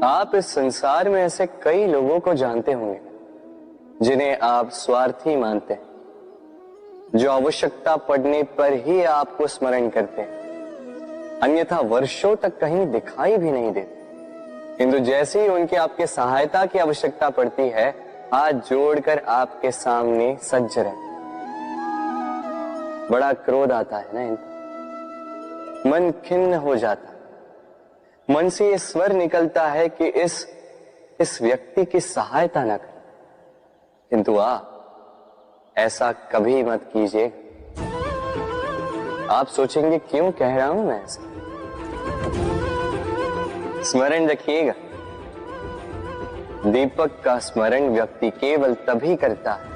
आप इस संसार में ऐसे कई लोगों को जानते होंगे जिन्हें आप स्वार्थी मानते हैं, जो आवश्यकता पड़ने पर ही आपको स्मरण करते हैं, अन्यथा वर्षों तक कहीं दिखाई भी नहीं देते। किंतु जैसे ही उनकी आपके सहायता की आवश्यकता पड़ती है, हाथ जोड़कर आपके सामने सज्ज रहते। बड़ा क्रोध आता है ना इनको, मन खिन्न हो जाता है, मन से ये स्वर निकलता है कि इस व्यक्ति की सहायता न करें। किंतु ऐसा कभी मत कीजिए। आप सोचेंगे क्यों कह रहा हूं मैं ऐसा। स्मरण रखिएगा, दीपक का स्मरण व्यक्ति केवल तभी करता है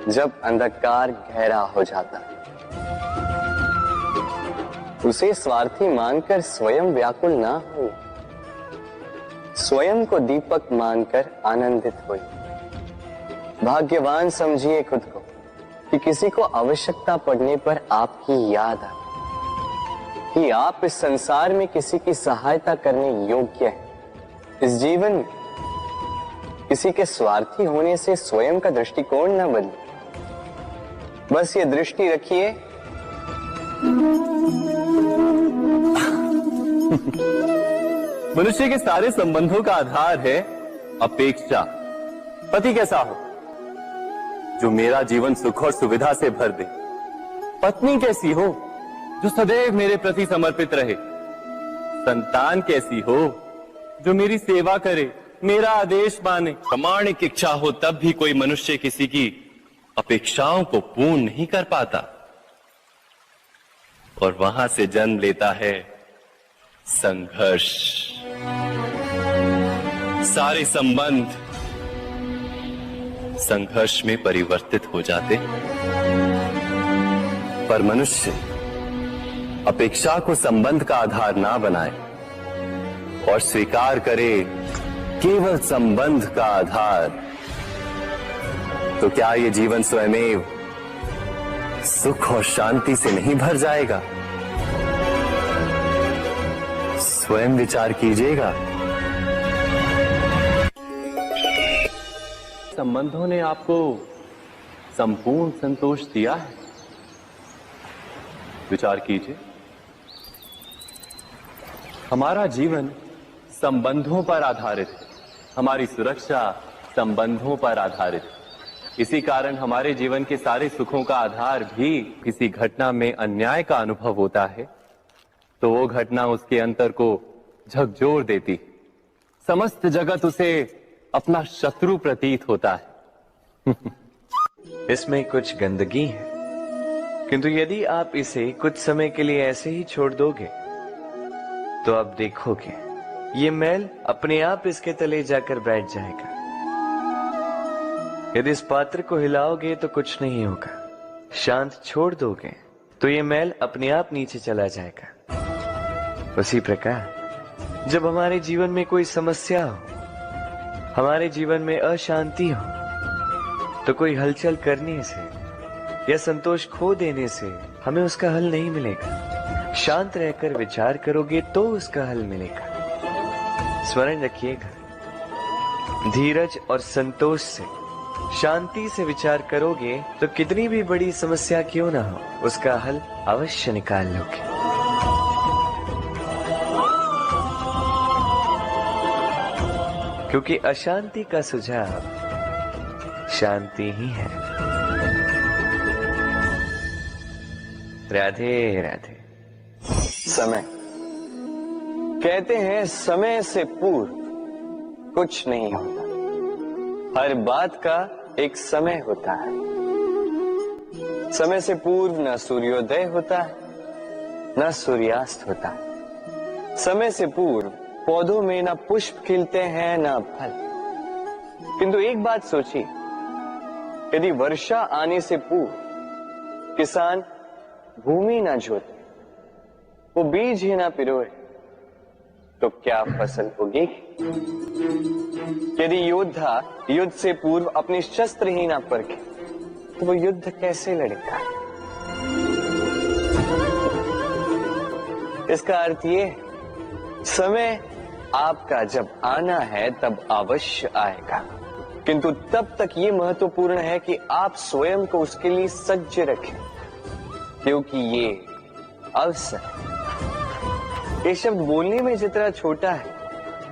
जब अंधकार गहरा हो जाता है। उसे स्वार्थी मानकर स्वयं व्याकुल ना हो, स्वयं को दीपक मानकर आनंदित होइए। भाग्यवान समझिए खुद को कि किसी को आवश्यकता पड़ने पर आपकी याद आए कि आप इस संसार में किसी की सहायता करने योग्य हैं। इस जीवन में किसी के स्वार्थी होने से स्वयं का दृष्टिकोण न बदले। बस ये दृष्टि रखिए, मनुष्य के सारे संबंधों का आधार है अपेक्षा। पति कैसा हो जो मेरा जीवन सुख और सुविधा से भर दे, पत्नी कैसी हो जो सदैव मेरे प्रति समर्पित रहे, संतान कैसी हो जो मेरी सेवा करे, मेरा आदेश माने। प्रामाणिक इच्छा हो तब भी कोई मनुष्य किसी की अपेक्षाओं को पूर्ण नहीं कर पाता, और वहां से जन्म लेता है संघर्ष। सारे संबंध संघर्ष में परिवर्तित हो जाते, पर मनुष्य अपेक्षा को संबंध का आधार ना बनाए और स्वीकार करे केवल संबंध का आधार, तो क्या ये जीवन स्वयमेव सुख और शांति से नहीं भर जाएगा? स्वयं विचार कीजिएगा। संबंधों ने आपको संपूर्ण संतोष दिया है? विचार कीजिए। हमारा जीवन संबंधों पर आधारित है, हमारी सुरक्षा संबंधों पर आधारित है। इसी कारण हमारे जीवन के सारे सुखों का आधार भी किसी घटना में अन्याय का अनुभव होता है तो वो घटना उसके अंतर को झकझोर देती, समस्त जगत उसे अपना शत्रु प्रतीत होता है। इसमें कुछ गंदगी है, किंतु यदि आप इसे कुछ समय के लिए ऐसे ही छोड़ दोगे तो आप देखोगे ये मैल अपने आप इसके तले जाकर बैठ जाएगा। यदि इस पात्र को हिलाओगे तो कुछ नहीं होगा, शांत छोड़ दोगे तो ये मैल अपने आप नीचे चला जाएगा। उसी प्रकार जब हमारे जीवन में कोई समस्या हो, हमारे जीवन में अशांति हो, तो कोई हलचल करने से या संतोष खो देने से हमें उसका हल नहीं मिलेगा। शांत रहकर विचार करोगे तो उसका हल मिलेगा। स्मरण रखिएगा, धीरज और संतोष से, शांति से विचार करोगे तो कितनी भी बड़ी समस्या क्यों ना हो, उसका हल अवश्य निकाल लोगे। क्योंकि अशांति का सुझाव शांति ही है। राधे राधे। समय, कहते हैं समय से पूर्व कुछ नहीं होता, हर बात का एक समय होता है। समय से पूर्व न सूर्योदय होता है न सूर्यास्त होता है। समय से पूर्व पौधों में न पुष्प खिलते हैं न फल। किंतु एक बात सोचिए, यदि वर्षा आने से पूर्व किसान भूमि न जोते, वो बीज ही ना पिरोए, तो क्या फसल उगेगी? यदि योद्धा युद्ध से पूर्व अपने शस्त्र ही ना परखे, तो वो युद्ध कैसे लड़ेगा? इसका अर्थ ये, समय आपका जब आना है तब अवश्य आएगा, किंतु तब तक ये महत्वपूर्ण है कि आप स्वयं को उसके लिए सज्ज रखें, क्योंकि ये अवसर, ये शब्द बोलने में जितना छोटा है,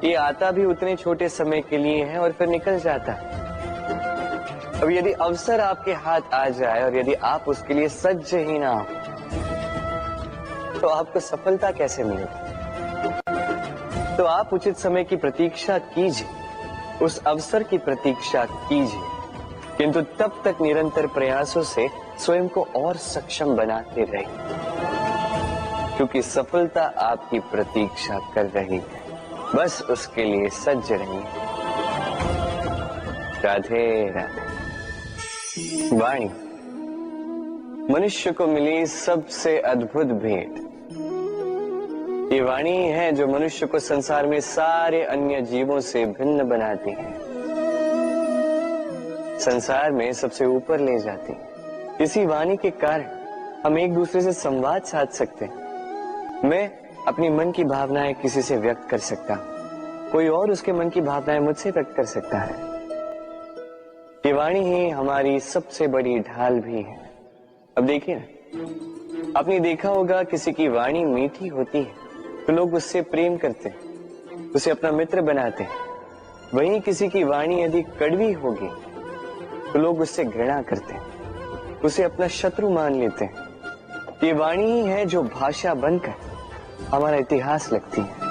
ये आता भी उतने छोटे समय के लिए है और फिर निकल जाता है। अब यदि अवसर आपके हाथ आ जाए और यदि आप उसके लिए सज्ज ही ना हो, तो आपको सफलता कैसे मिलेगी? तो आप उचित समय की प्रतीक्षा कीजिए, उस अवसर की प्रतीक्षा कीजिए, किंतु तब तक निरंतर प्रयासों से स्वयं को और सक्षम बनाते रहिए, क्योंकि सफलता आपकी प्रतीक्षा कर रही है। बस उसके लिए सज्ज रहिए। राधे राधे। वाणी मनुष्य को मिली सबसे अद्भुत भेंट। ये वाणी है जो मनुष्य को संसार में सारे अन्य जीवों से भिन्न बनाती है, संसार में सबसे ऊपर ले जाती है। इसी वाणी के कारण हम एक दूसरे से संवाद साध सकते हैं। मैं अपनी मन की भावनाएं किसी से व्यक्त कर सकता हूं, कोई और उसके मन की भावनाएं मुझसे व्यक्त कर सकता है। ये वाणी ही हमारी सबसे बड़ी ढाल भी है। अब देखिए ना, आपने देखा होगा किसी की वाणी मीठी होती है तो लोग उससे प्रेम करते हैं, उसे अपना मित्र बनाते हैं। वहीं किसी की वाणी यदि कड़वी होगी तो लोग उससे घृणा करते हैं, उसे अपना शत्रु मान लेते हैं। ये वाणी ही है जो भाषा बनकर हमारा इतिहास लिखती है।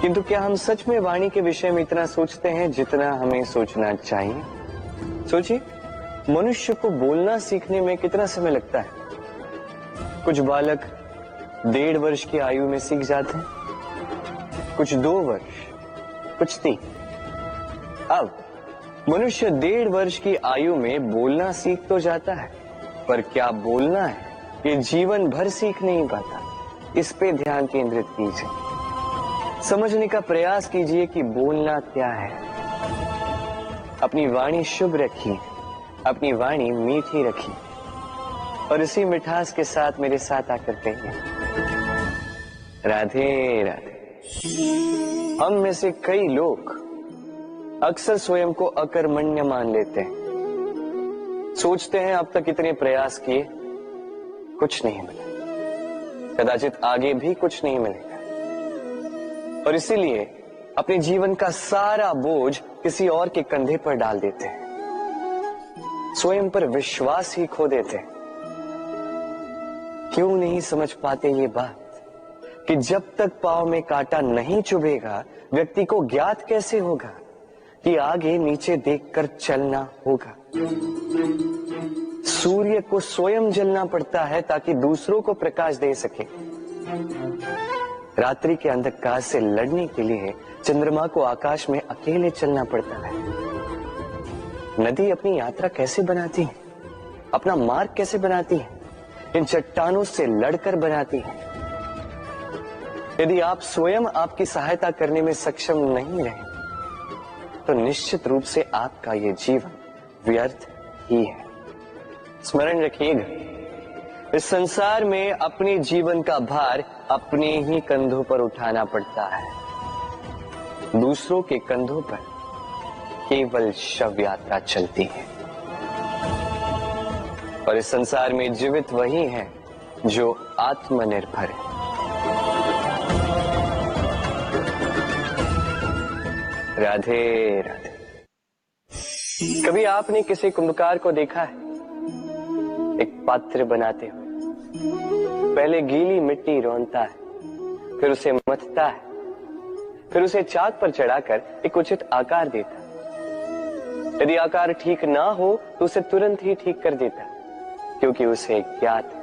किंतु क्या हम सच में वाणी के विषय में इतना सोचते हैं जितना हमें सोचना चाहिए? सोचिए, मनुष्य को बोलना सीखने में कितना समय लगता है। कुछ बालक 1.5 वर्ष की आयु में सीख जाते हैं, कुछ 2 वर्ष, कुछ 3। अब मनुष्य 1.5 वर्ष की आयु में बोलना सीख तो जाता है, पर क्या बोलना है ये जीवन भर सीख नहीं पाता। इस पे ध्यान केंद्रित कीजिए, समझने का प्रयास कीजिए कि बोलना क्या है। अपनी वाणी शुभ रखिए, अपनी वाणी मीठी रखिए, और इसी मिठास के साथ मेरे साथ आकर कहिए राधे राधे। हम में से कई लोग अक्सर स्वयं को अकर्मण्य मान लेते हैं, सोचते हैं अब तक इतने प्रयास किए कुछ नहीं मिला, कदाचित आगे भी कुछ नहीं मिलेगा, और इसीलिए अपने जीवन का सारा बोझ किसी और के कंधे पर डाल देते हैं, स्वयं पर विश्वास ही खो देते हैं। क्यों नहीं समझ पाते ये बात कि जब तक पांव में कांटा नहीं चुभेगा व्यक्ति को ज्ञात कैसे होगा कि आगे नीचे देखकर चलना होगा। सूर्य को स्वयं जलना पड़ता है ताकि दूसरों को प्रकाश दे सके। रात्रि के अंधकार से लड़ने के लिए चंद्रमा को आकाश में अकेले चलना पड़ता है। नदी अपनी यात्रा कैसे बनाती है, अपना मार्ग कैसे बनाती है? इन चट्टानों से लड़कर बनाती है। यदि आप स्वयं आपकी सहायता करने में सक्षम नहीं रहे तो निश्चित रूप से आपका यह जीवन व्यर्थ ही है। स्मरण रखिएगा, इस संसार में अपने जीवन का भार अपने ही कंधों पर उठाना पड़ता है, दूसरों के कंधों पर केवल शव यात्रा चलती है। और इस संसार में जीवित वही है जो आत्मनिर्भर है। राधे राधे। कभी आपने किसी कुंभकार को देखा है एक पात्र बनाते हुए? पहले गीली मिट्टी रौंदता है, फिर उसे मथता है, फिर उसे चाक पर चढ़ाकर एक उचित आकार देता है। यदि आकार ठीक ना हो तो उसे तुरंत ही ठीक कर देता है, क्योंकि उसे ज्ञात है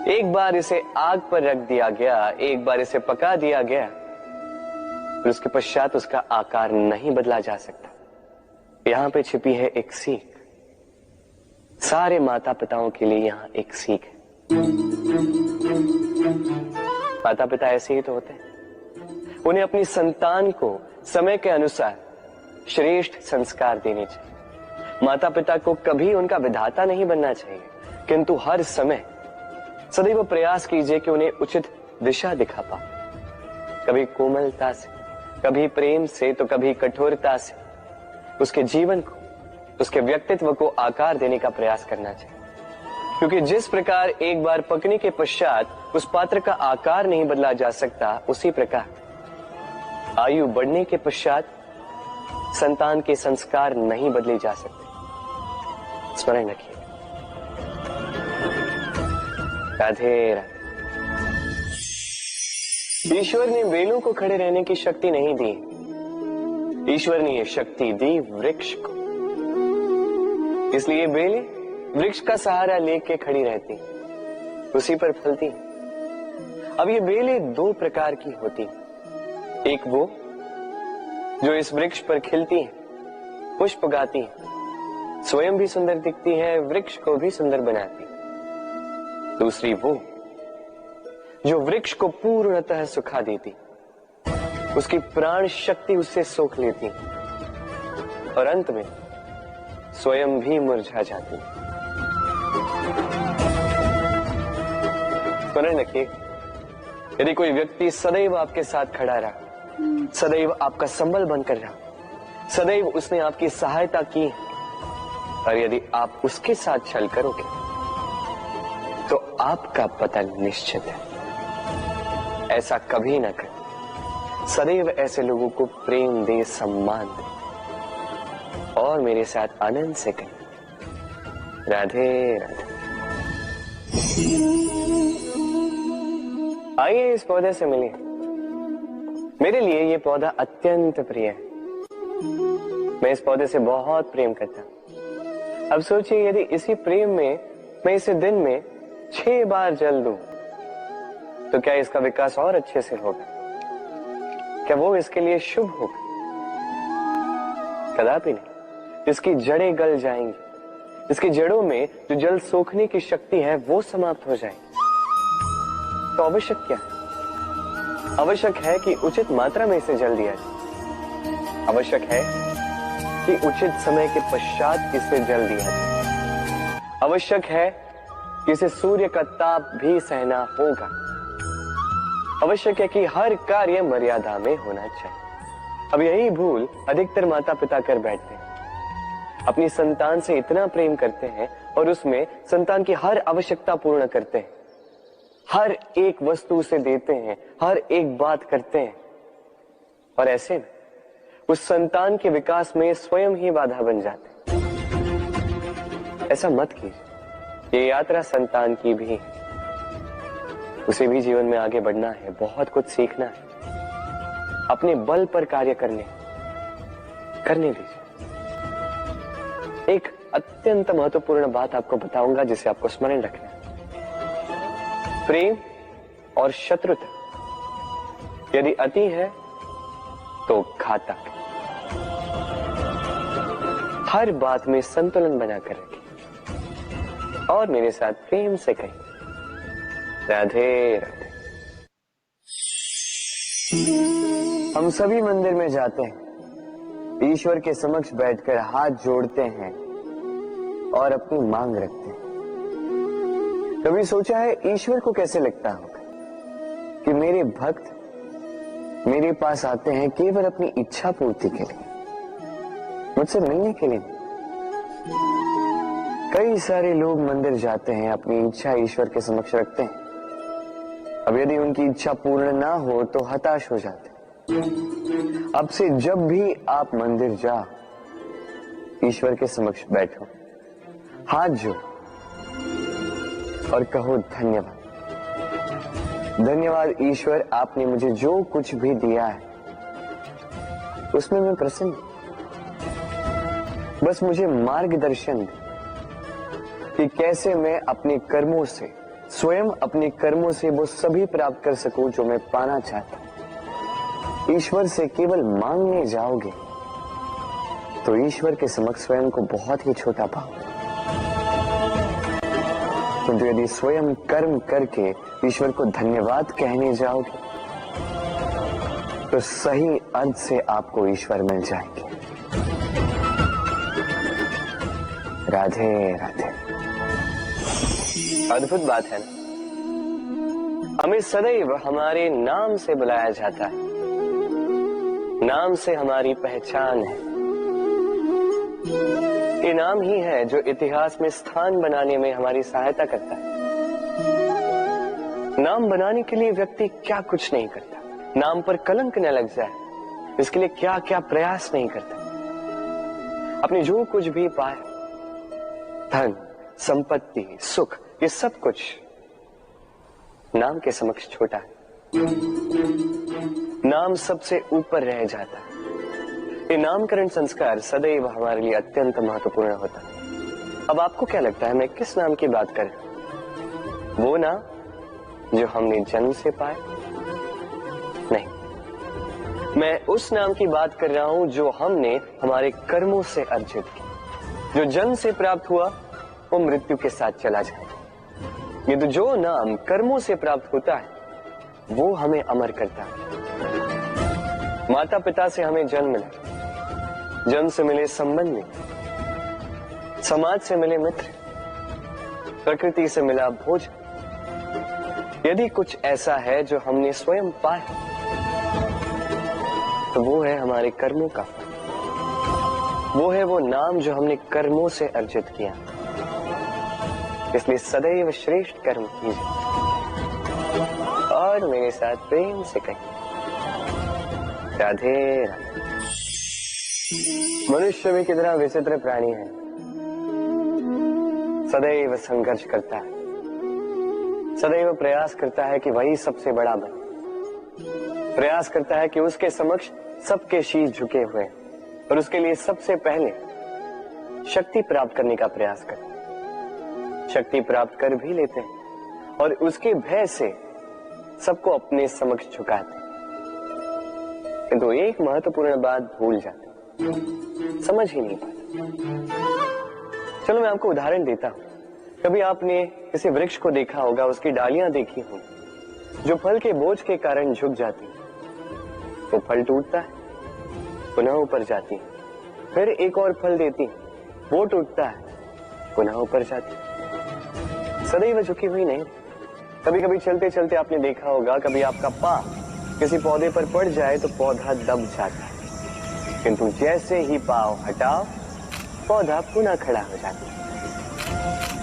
एक बार इसे आग पर रख दिया गया, एक बार इसे पका दिया गया, फिर उसके पश्चात उसका आकार नहीं बदला जा सकता। यहां पे छिपी है एक सीख। सारे माता पिताओं के लिए यहां एक सीख है। माता पिता ऐसे ही तो होते हैं, उन्हें अपनी संतान को समय के अनुसार श्रेष्ठ संस्कार देने चाहिए। माता पिता को कभी उनका विधाता नहीं बनना चाहिए, किंतु हर समय सदैव प्रयास कीजिए कि उन्हें उचित दिशा दिखा पाओ। कभी कोमलता से, कभी प्रेम से, तो कभी कठोरता से उसके जीवन को, उसके व्यक्तित्व को आकार देने का प्रयास करना चाहिए। क्योंकि जिस प्रकार एक बार पकने के पश्चात उस पात्र का आकार नहीं बदला जा सकता, उसी प्रकार आयु बढ़ने के पश्चात संतान के संस्कार नहीं बदले जा सकते। स्मरण रखिए। राधे राधे। ईश्वर ने बेलों को खड़े रहने की शक्ति नहीं दी, ईश्वर ने यह शक्ति दी वृक्ष को। इसलिए बेलें वृक्ष का सहारा लेके खड़ी रहती, उसी पर फलती। अब ये बेलें दो प्रकार की होती, एक वो जो इस वृक्ष पर खिलती है, पुष्प गाती है, स्वयं भी सुंदर दिखती है, वृक्ष को भी सुंदर बनाती। दूसरी वो जो वृक्ष को पूर्णतः सुखा देती, उसकी प्राण शक्ति उससे सोख लेती और अंत में स्वयं भी मुरझा जाती। स्मरण रखिए, यदि कोई व्यक्ति सदैव आपके साथ खड़ा रहा, सदैव आपका संबल बनकर रहा, सदैव उसने आपकी सहायता की, और यदि आप उसके साथ छल करोगे तो आपका पतन निश्चित है। ऐसा कभी ना करें। सदैव ऐसे लोगों को प्रेम दे, सम्मान दे, और मेरे साथ आनंद से कहें राधे राधे। आइए इस पौधे से मिलिए। मेरे लिए ये पौधा अत्यंत प्रिय है। मैं इस पौधे से बहुत प्रेम करता हूं। अब सोचिए, यदि इसी प्रेम में मैं इसे दिन में 6 बार जल दूं, तो क्या इसका विकास और अच्छे से होगा? क्या वो इसके लिए शुभ होगा? कदापि नहीं। इसकी जड़ें गल जाएंगी, इसकी जड़ों में जो जल सोखने की शक्ति है वो समाप्त हो जाएगी। तो आवश्यक क्या है? आवश्यक है कि उचित मात्रा में इसे जल दिया जाए। आवश्यक है कि उचित समय के पश्चात इसे जल दिया जाए। आवश्यक है कि इसे सूर्य का ताप भी सहना होगा। आवश्यक है कि हर कार्य मर्यादा में होना चाहिए। अब यही भूल अधिकतर माता पिता कर बैठते हैं। अपनी संतान से इतना प्रेम करते हैं और उसमें संतान की हर आवश्यकता पूर्ण करते हैं, हर एक वस्तु उसे देते हैं, हर एक बात करते हैं, और ऐसे में उस संतान के विकास में स्वयं ही बाधा बन जाते हैं। ऐसा मत कीजिए। ये यात्रा संतान की भी है। उसे भी जीवन में आगे बढ़ना है, बहुत कुछ सीखना है, अपने बल पर कार्य करने दीजिए। एक अत्यंत महत्वपूर्ण बात आपको बताऊंगा जिसे आपको स्मरण रखना है। प्रेम और शत्रुता यदि अति है तो घातक। हर बात में संतुलन बनाकर रखें और मेरे साथ प्रेम से कहें राधे राधे। हम सभी मंदिर में जाते हैं, ईश्वर के समक्ष बैठकर हाथ जोड़ते हैं और अपनी मांग रखते हैं। कभी सोचा है ईश्वर को कैसे लगता होगा कि मेरे भक्त मेरे पास आते हैं केवल अपनी इच्छा पूर्ति के लिए, मुझसे मिलने के लिए। कई सारे लोग मंदिर जाते हैं, अपनी इच्छा ईश्वर के समक्ष रखते हैं। अब यदि उनकी इच्छा पूर्ण ना हो तो हताश हो जाते। अब से जब भी आप मंदिर जाओ, ईश्वर के समक्ष बैठो, हाथ जोड़ो और कहो धन्यवाद। धन्यवाद ईश्वर, आपने मुझे जो कुछ भी दिया है उसमें मैं प्रसन्न हूं। बस मुझे मार्गदर्शन दे कि कैसे मैं अपने कर्मों से, स्वयं अपने कर्मों से वो सभी प्राप्त कर सकूं जो मैं पाना चाहता हूं। ईश्वर से केवल मांगने जाओगे तो ईश्वर के समक्ष स्वयं को बहुत ही छोटा पाओगे। किंतु यदि स्वयं कर्म करके ईश्वर को धन्यवाद कहने जाओगे तो सही अर्थ से आपको ईश्वर मिल जाएंगे। राधे राधे। अद्भुत बात है ना? हमें सदैव हमारे नाम से बुलाया जाता है। नाम से हमारी पहचान है। ये नाम ही है जो इतिहास में स्थान बनाने में हमारी सहायता करता है। नाम बनाने के लिए व्यक्ति क्या कुछ नहीं करता, नाम पर कलंक न लग जाए इसके लिए क्या क्या प्रयास नहीं करता। अपने जो कुछ भी पाए, धन, संपत्ति, सुख, ये सब कुछ नाम के समक्ष छोटा है। नाम सबसे ऊपर रह जाता है। ये नामकरण संस्कार सदैव हमारे लिए अत्यंत महत्वपूर्ण होता है। अब आपको क्या लगता है मैं किस नाम की बात कर रहा हूं? वो नाम जो हमने जन्म से पाया? नहीं, मैं उस नाम की बात कर रहा हूं जो हमने हमारे कर्मों से अर्जित किया। जो जन्म से प्राप्त हुआ वो मृत्यु के साथ चला जाए। ये तो जो नाम कर्मों से प्राप्त होता है वो हमें अमर करता है। माता पिता से हमें जन्म मिला, जन्म से मिले संबंधी, समाज से मिले मित्र, प्रकृति से मिला भोजन। यदि कुछ ऐसा है जो हमने स्वयं पाया तो वो है हमारे कर्मों का फल। वो है वो नाम जो हमने कर्मों से अर्जित किया। इसलिए सदैव श्रेष्ठ कर्म कीजिए और मेरे साथ प्रेम से कहिए राधे राधे। मनुष्य भी कितना विचित्र प्राणी है, सदैव संघर्ष करता है, सदैव प्रयास करता है कि वही सबसे बड़ा बने, प्रयास करता है कि उसके समक्ष सबके शीश झुके हुए और उसके लिए सबसे पहले शक्ति प्राप्त करने का प्रयास करते। शक्ति प्राप्त कर भी लेते हैं और उसके भय से सबको अपने समक्ष झुकाते, किंतु एक महत्वपूर्ण बात भूल जाते, समझ ही नहीं पाते। चलो मैं आपको उदाहरण देता हूं। कभी आपने किसी वृक्ष को देखा होगा, उसकी डालियां देखी होंगी जो फल के बोझ के कारण झुक जाती है। वो फल टूटता है, पुनः ऊपर जाती है, फिर एक और फल देती है, वो टूटता है, पुनः ऊपर जाती है, सदैव झुकी हुई नहीं। कभी कभी चलते चलते आपने देखा होगा, कभी आपका पांव किसी पौधे पर पड़ जाए तो पौधा दब जाता है, किंतु जैसे ही पांव हटाओ पौधा पुनः खड़ा हो जाता है।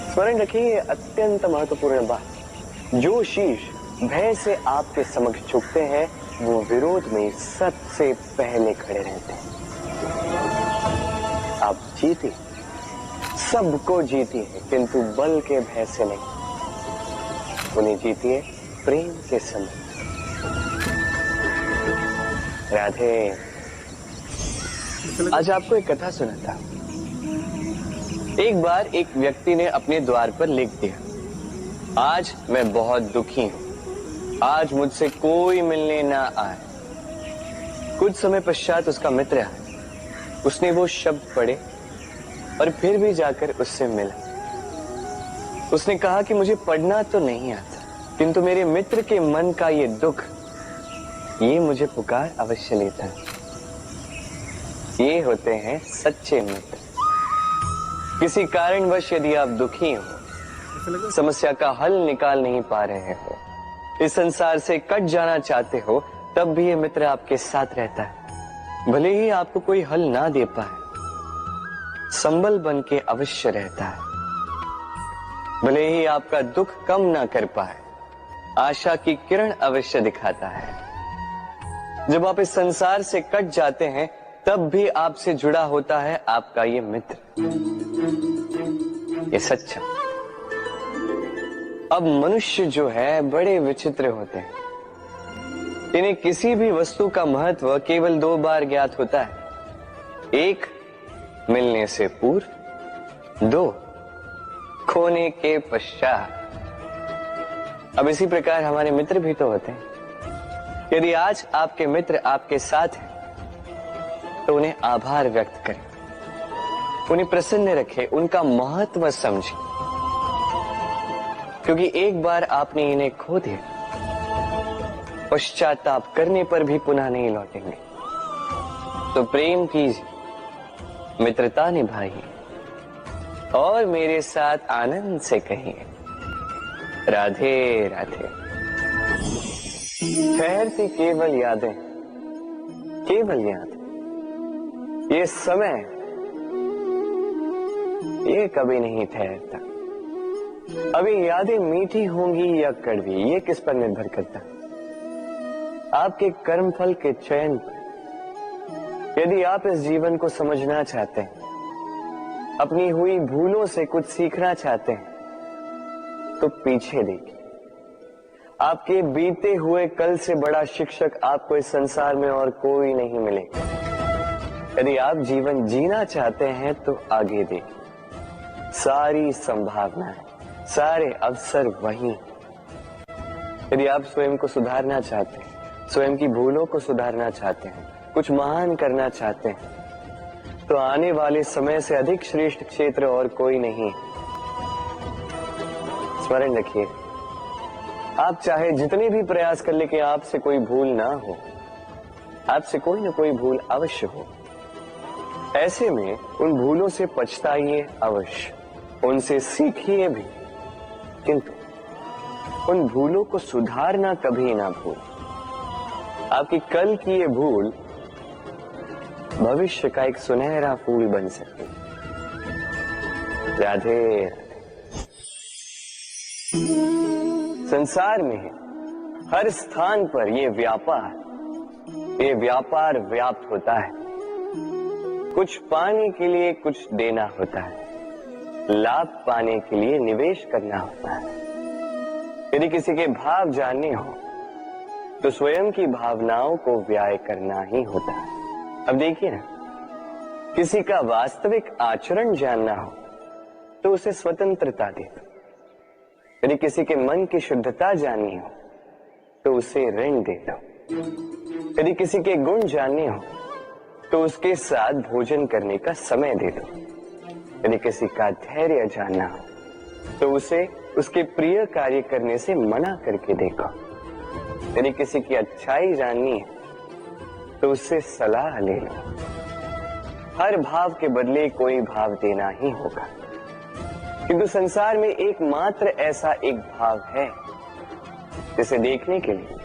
स्मरण रखिए ये अत्यंत महत्वपूर्ण बात। जो शीश भय से आपके समक्ष झुकते हैं वो विरोध में सबसे पहले खड़े रहते हैं। आप जीते, सबको जीती है, किंतु बल के भय से नहीं, उन्हें जीती है प्रेम के समय। राधे। आज आपको एक कथा सुनाता हूं। एक बार एक व्यक्ति ने अपने द्वार पर लिख दिया, आज मैं बहुत दुखी हूं, आज मुझसे कोई मिलने ना आए। कुछ समय पश्चात उसका मित्र आया, उसने वो शब्द पढ़े और फिर भी जाकर उससे मिला। उसने कहा कि मुझे पढ़ना तो नहीं आता, किंतु मेरे मित्र के मन का ये दुख, ये मुझे पुकार अवश्य लेता है। ये होते हैं सच्चे मित्र। किसी कारणवश यदि आप दुखी हो, समस्या का हल निकाल नहीं पा रहे हो, इस संसार से कट जाना चाहते हो, तब भी ये मित्र आपके साथ रहता है। भले ही आपको कोई हल ना दे पाए, संबल बन के अवश्य रहता है। भले ही आपका दुख कम ना कर पाए, आशा की किरण अवश्य दिखाता है। जब आप इस संसार से कट जाते हैं तब भी आपसे जुड़ा होता है आपका ये मित्र, ये सच्चा। अब मनुष्य जो है बड़े विचित्र होते हैं। इन्हें किसी भी वस्तु का महत्व केवल 2 बार ज्ञात होता है। 1 मिलने से पूर्व, 2 खोने के पश्चात। अब इसी प्रकार हमारे मित्र भी तो होते हैं। यदि आज आपके मित्र आपके साथ हैं तो उन्हें आभार व्यक्त करें, उन्हें प्रसन्न रखें, उनका महत्व समझें, क्योंकि एक बार आपने इन्हें खो दिया, पश्चाताप करने पर भी पुनः नहीं लौटेंगे। तो प्रेम कीजिए, मित्रता निभाइए और मेरे साथ आनंद से कहिए राधे राधे। ठहरती केवल यादें, केवल यादें। ये समय ये कभी नहीं ठहरता। अभी यादें मीठी होंगी या कड़वी, ये किस पर निर्भर करता? आपके कर्मफल के चयन पर। यदि आप इस जीवन को समझना चाहते हैं, अपनी हुई भूलों से कुछ सीखना चाहते हैं, तो पीछे देखिए। आपके बीते हुए कल से बड़ा शिक्षक आपको इस संसार में और कोई नहीं मिलेगा। यदि आप जीवन जीना चाहते हैं तो आगे देखिए। सारी संभावनाएं, सारे अवसर वहीं। यदि आप स्वयं को सुधारना चाहते हैं, स्वयं की भूलों को सुधारना चाहते हैं, कुछ महान करना चाहते हैं, तो आने वाले समय से अधिक श्रेष्ठ क्षेत्र और कोई नहीं। स्मरण रखिए, आप चाहे जितने भी प्रयास कर ले कि आपसे कोई भूल ना हो, आपसे कोई ना कोई भूल अवश्य हो। ऐसे में उन भूलों से पछताइए अवश्य, उनसे सीखिए भी, किंतु उन भूलों को सुधारना कभी ना भूल। आपकी कल की ये भूल भविष्य का एक सुनहरा फूल बन सकती है। राधे। संसार में हर स्थान पर ये व्यापार व्याप्त होता है। कुछ पाने के लिए कुछ देना होता है, लाभ पाने के लिए निवेश करना होता है। यदि किसी के भाव जानने हो तो स्वयं की भावनाओं को व्याय करना ही होता है। अब देखिए ना, किसी का वास्तविक आचरण जानना हो तो उसे स्वतंत्रता दे दो। यदि किसी के मन की शुद्धता जाननी हो तो उसे ऋण दे दो। यदि किसी के गुण जानने हो तो उसके साथ भोजन करने का समय दे दो। यदि किसी का धैर्य जानना हो तो उसे उसके प्रिय कार्य करने से मना करके देखो। यदि किसी की अच्छाई जाननी है तो उससे सलाह ले लो। हर भाव के बदले कोई भाव देना ही होगा, किंतु संसार में एकमात्र ऐसा एक भाव है जिसे देखने के लिए,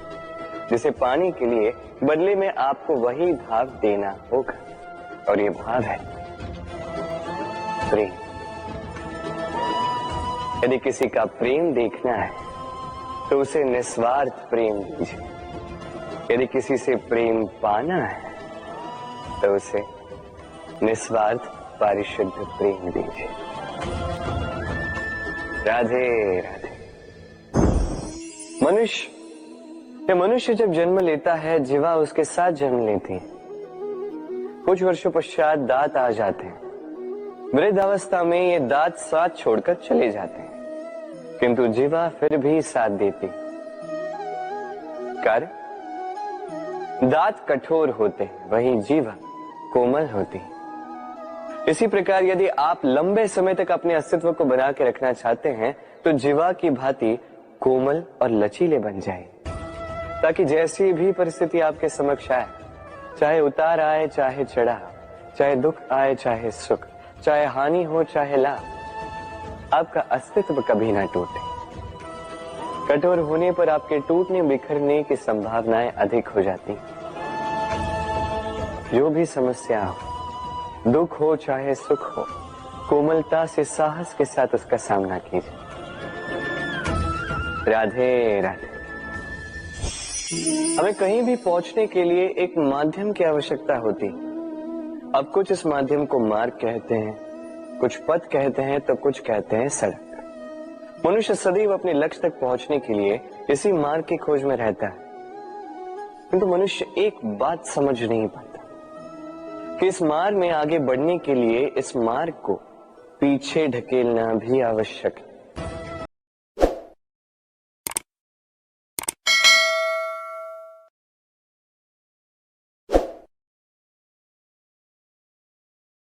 जिसे पाने के लिए बदले में आपको वही भाव देना होगा, और ये भाव है प्रेम। यदि किसी का प्रेम देखना है तो उसे निस्वार्थ प्रेम दीजिए। यदि किसी से प्रेम पाना है तो उसे निस्वार्थ पारिशुद्ध प्रेम दीजिए। राधे राधे। मनुष्य जब जन्म लेता है, जीवा उसके साथ जन्म लेती है। कुछ वर्षों पश्चात दांत आ जाते हैं। वृद्धावस्था में ये दांत साथ छोड़कर चले जाते हैं, किंतु जीवा फिर भी साथ देती। कार्य? दांत कठोर होते हैं, वहीं जीवा कोमल होती है। इसी प्रकार यदि आप लंबे समय तक अपने अस्तित्व को बना के रखना चाहते हैं तो जीवा की भांति कोमल और लचीले बन जाए, ताकि जैसी भी परिस्थिति आपके समक्ष आए, चाहे उतार आए चाहे चढ़ाव, चाहे दुख आए चाहे सुख, चाहे हानि हो चाहे लाभ, आपका अस्तित्व कभी ना टूटे। कठोर होने पर आपके टूटने बिखरने की संभावनाएं अधिक हो जाती। जो भी समस्या हो, दुख हो चाहे सुख हो, कोमलता से साहस के साथ उसका सामना कीजिए। राधे राधे। हमें कहीं भी पहुंचने के लिए एक माध्यम की आवश्यकता होती। अब कुछ इस माध्यम को मार्ग कहते हैं, कुछ पथ कहते हैं, तो कुछ कहते हैं सड़क। मनुष्य सदैव अपने लक्ष्य तक पहुंचने के लिए इसी मार्ग की खोज में रहता है, किंतु मनुष्य एक बात समझ नहीं पाता कि इस मार्ग में आगे बढ़ने के लिए इस मार्ग को पीछे ढकेलना भी आवश्यक है।